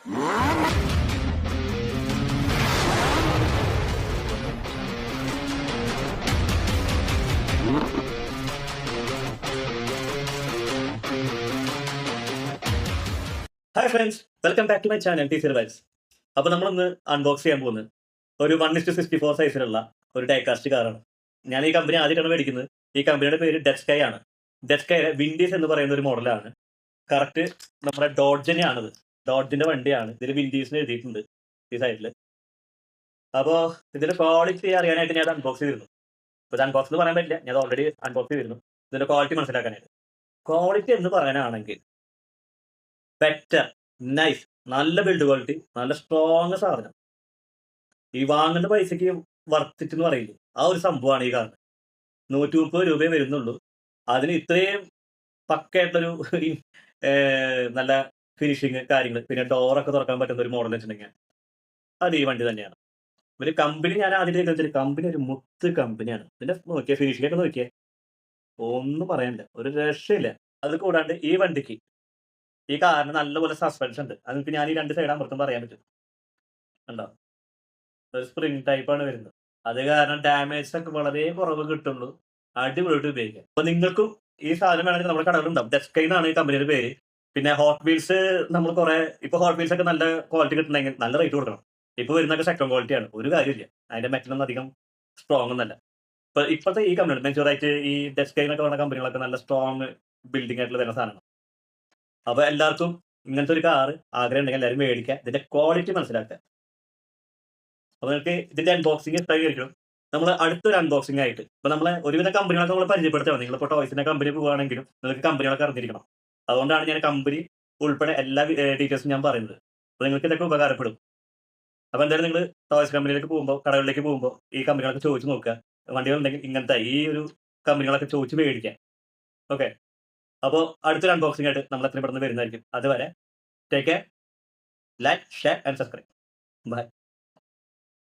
Hi friends, welcome back to my channel T survives. അപ്പോൾ നമ്മളിന്ന് unbox ചെയ്യാൻ പോകുന്നത് ഒരു 1:64 സൈസിലുള്ള ഒരു ഡൈകാസ്റ്റ് കാറാണ്. ഞാൻ ഈ കമ്പനി ആദ്യമായിട്ടാണ് മേടിക്കുന്നത്. ഈ കമ്പനിയുടെ പേര് ഡെസ്കൈ ആണ്. ഡെസ്കൈയുടെ വിൻഡീസ് എന്ന് പറയുന്ന ഒരു മോഡലാണ്. കറക്റ്റ് നമ്മുടെ ഡോഡ്ജിനെയാണിത്. ഡോഡ്ജിന്റെ വണ്ടിയാണ്. ഇതിൽ വിൻഡീസിന് എഴുതിയിട്ടുണ്ട് ഈ സൈഡിൽ. അപ്പോൾ ഇതിന്റെ ക്വാളിറ്റി അറിയാനായിട്ട് ഞാൻ അൺബോക്സ് ചെയ്തിരുന്നു. ഇപ്പോൾ ഇത് അൺബോക്സ് എന്ന് പറയാൻ പറ്റില്ല, ഞാൻ ഓൾറെഡി അൺബോക്സ് ചെയ്തിരുന്നു. ഇതിന്റെ ക്വാളിറ്റി മനസ്സിലാക്കാനായിട്ട്. ക്വാളിറ്റി എന്ന് പറയാനാണെങ്കിൽ ബെറ്റർ, നൈസ്, നല്ല ബിൽഡ് ക്വാളിറ്റി, നല്ല സ്ട്രോങ് സാധനം. ഈ വാങ്ങുന്ന പൈസക്ക് വർത്തിട്ട് എന്ന് പറയില്ല, ആ ഒരു സംഭവമാണ് ഈ കാറിന്. 130 രൂപയെ വരുന്നുള്ളൂ. അതിന് ഇത്രയും പക്കയായിട്ടൊരു നല്ല ഫിനിഷിങ് കാര്യങ്ങൾ, പിന്നെ ഡോറൊക്കെ തുറക്കാൻ പറ്റുന്ന ഒരു മോഡൽ വെച്ചിട്ടുണ്ടെങ്കിൽ അത് ഈ വണ്ടി തന്നെയാണ്. ഒരു കമ്പനി ഞാൻ ആദ്യമായിട്ട് വെച്ചാൽ കമ്പനി ഒരു മുത്ത് കമ്പനിയാണ്. ഇതിന്റെ നോക്കിയ ഫിനിഷിംഗ് ഒക്കെ നോക്കിയേ, ഒന്നും പറയാനില്ല, ഒരു രക്ഷയില്ല. അത് കൂടാണ്ട് ഈ വണ്ടിക്ക്, ഈ കാറിന് നല്ലപോലെ സസ്പെൻഷൻ ഉണ്ട്. അതിന് ഞാൻ ഈ രണ്ട് സൈഡ് അമർത്തും പറയാൻ പറ്റും. ഉണ്ടോ, ഒരു സ്പ്രിംഗ് ടൈപ്പാണ് വരുന്നത്. അത് കാരണം ഡാമേജ് ഒക്കെ വളരെ കുറവ് കിട്ടുള്ളൂ. അടിപൊളിയായിട്ട് ഉപയോഗിക്കാം. അപ്പൊ നിങ്ങൾക്കും ഈ സാധനം വേണമെങ്കിൽ നമ്മുടെ കടകളുണ്ടാവും. ഡെസ്കൈ എന്നാണ് ഈ കമ്പനിയുടെ പേര്. പിന്നെ ഹോട്ട് വീൽസ് നമ്മൾ കുറെ, ഇപ്പൊ ഹോട്ട് വീൽസ് ഒക്കെ നല്ല ക്വാളിറ്റി കിട്ടണമെങ്കിൽ നല്ല റേറ്റ് കൊടുക്കണം. ഇപ്പൊ വരുന്നൊക്കെ സെക്കൻഡ് ക്വാളിറ്റിയാണ്, ഒരു കാര്യമില്ല. അതിന്റെ മെറ്റലൊന്നും അധികം സ്ട്രോങ് ഒന്നല്ല. ഇപ്പോഴത്തെ ഈ കമ്പനി മെച്ചൂറായിട്ട് ഈ ഡെസ്കൈ എന്നൊക്കെ പറഞ്ഞ കമ്പനികളൊക്കെ നല്ല സ്ട്രോങ് ബിൽഡിംഗ് ആയിട്ടുള്ള വരുന്ന സാധനമാണ്. അപ്പൊ എല്ലാവർക്കും ഇങ്ങനത്തെ ഒരു കാറ് ആഗ്രഹം ഉണ്ടെങ്കിൽ എല്ലാവരും മേടിക്കുക, ഇതിന്റെ ക്വാളിറ്റി മനസ്സിലാക്കുക. അപ്പൊ നിങ്ങൾക്ക് ഇതിന്റെ അൺബോക്സിംഗ് ഇഷ്ടമായിരിക്കും. നമ്മൾ അടുത്തൊരു അൺബോക്സിംഗ് ആയിട്ട് ഇപ്പൊ നമ്മളെ ഒരുവിധ കമ്പനികളൊക്കെ നമ്മൾ പരിചയപ്പെടുത്തണം. നിങ്ങളിപ്പോൾ ടോയ്സിന്റെ കമ്പനി പോവുകയാണെങ്കിലും നിങ്ങൾക്ക് കമ്പനികളൊക്കെ അറിഞ്ഞിരിക്കണം. അതുകൊണ്ടാണ് ഞാൻ കമ്പനി ഉൾപ്പെടെ എല്ലാ ഡീറ്റെയിൽസും ഞാൻ പറയുന്നത്. അപ്പൊ നിങ്ങൾക്ക് ഇതൊക്കെ ഉപകാരപ്പെടും. അപ്പൊ എന്തായാലും നിങ്ങൾ ടോയ്സ് കമ്പനിയിലേക്ക് പോകുമ്പോൾ, കടകളിലേക്ക് പോകുമ്പോൾ ഈ കമ്പനികളൊക്കെ ചോദിച്ചു നോക്കുക. വണ്ടികളുണ്ടെങ്കിൽ ഇങ്ങനത്തെ ഈ ഒരു കമ്പനികളൊക്കെ ചോദിച്ച് മേടിക്കുക. ഓക്കെ, അപ്പോൾ അടുത്തൊരു അൺബോക്സിംഗ് ആയിട്ട് നമ്മൾ എത്രയും പെട്ടെന്ന് വരുന്നതായിരിക്കും. അതുവരെ take care, like, share and subscribe. By.